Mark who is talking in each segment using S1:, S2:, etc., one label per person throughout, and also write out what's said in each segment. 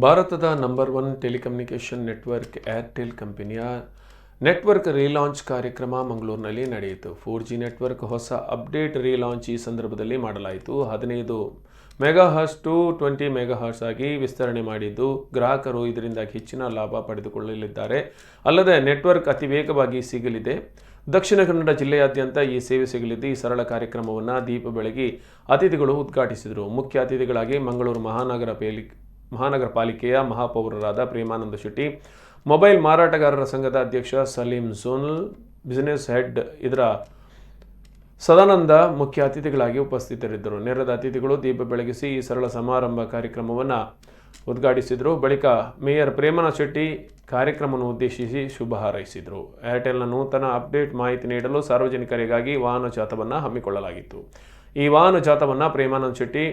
S1: ಭಾರತದ number 1 telecommunication network Airtel ಕಂಪನಿಯ network relaunch ಕಾರ್ಯಕ್ರಮ ಮಂಗಳೂರಿನಲ್ಲಿ ನಡೆಯಿತು. 4G ನೆಟ್ವರ್ಕ್ ಹೊಸ ಅಪ್ಡೇಟ್ ರೀಲಾಂಚ್ ಈ ಸಂದರ್ಭದಲ್ಲಿ ಮಾಡಲಾಯಿತು. 15 ಮೆಗಾಹರ್ಟ್ಜ್ ಟು 20 ಮೆಗಾಹರ್ಟ್ಜ್ ಆಗಿ ವಿಸ್ತರಣೆ ಮಾಡಿದ್ದು, ಗ್ರಾಹಕರು ಇದರಿಂದ ಹೆಚ್ಚಿನ ಲಾಭ ಪಡೆದುಕೊಳ್ಳಲಿದ್ದಾರೆ. ಅಲ್ಲದೆ ನೆಟ್ವರ್ಕ್ ಅತಿ ವೇಗವಾಗಿ ಸಿಗಲಿದೆ. ದಕ್ಷಿಣ ಕನ್ನಡ ಜಿಲ್ಲೆಯಾದ್ಯಂತ ಈ ಸೇವೆ ಸಿಗಲಿದ್ದು, ಈ ಸರಳ ಕಾರ್ಯಕ್ರಮವನ್ನು ದೀಪ ಬೆಳಗಿ ಅತಿಥಿಗಳು ಉದ್ಘಾಟಿಸಿದರು. ಮುಖ್ಯ ಅತಿಥಿಗಳಾಗಿ ಮಂಗಳೂರು ಮಹಾನಗರ ಪಾಲಿಕೆಯ ಮಹಾಪೌರರಾದ ಪ್ರೇಮಾನಂದ ಶೆಟ್ಟಿ, ಮೊಬೈಲ್ ಮಾರಾಟಗಾರರ ಸಂಘದ ಅಧ್ಯಕ್ಷ ಸಲೀಂ ಝೋನಲ್ ಬಿಸಿನೆಸ್ ಹೆಡ್ ಇದರ ಸದಾನಂದ ಮುಖ್ಯ ಅತಿಥಿಗಳಾಗಿ ಉಪಸ್ಥಿತರಿದ್ದರು. ನೆರೆದ ಅತಿಥಿಗಳು ದೀಪ ಬೆಳಗಿಸಿ ಈ ಸರಳ ಸಮಾರಂಭ ಕಾರ್ಯಕ್ರಮವನ್ನು ಉದ್ಘಾಟಿಸಿದರು. ಬಳಿಕ ಮೇಯರ್ ಪ್ರೇಮಾನಂದ ಶೆಟ್ಟಿ ಕಾರ್ಯಕ್ರಮವನ್ನು ಉದ್ದೇಶಿಸಿ ಶುಭ ಹಾರೈಸಿದರು. ಏರ್ಟೆಲ್ನ ನೂತನ ಅಪ್ಡೇಟ್ ಮಾಹಿತಿ ನೀಡಲು ಸಾರ್ವಜನಿಕರಿಗಾಗಿ ವಾಹನ ಜಾಥಾವನ್ನು ಹಮ್ಮಿಕೊಳ್ಳಲಾಗಿತ್ತು. ಈ ವಾಹನ ಜಾಥಾವನ್ನು ಪ್ರೇಮಾನಂದ ಶೆಟ್ಟಿ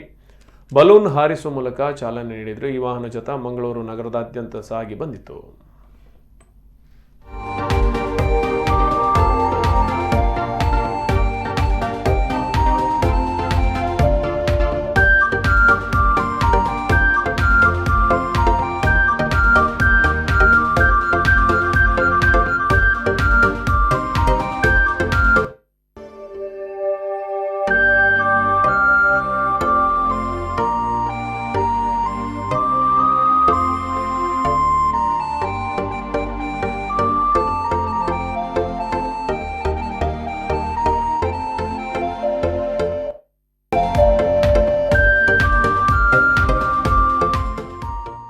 S1: ಬಲೂನ್ ಹಾರಿಸುವ ಮೂಲಕ ಚಾಲನೆ ನೀಡಿದರು. ಈ ವಾಹನ ಜಾಥಾ ಮಂಗಳೂರು ನಗರದಾದ್ಯಂತ ಸಾಗಿ ಬಂದಿತು.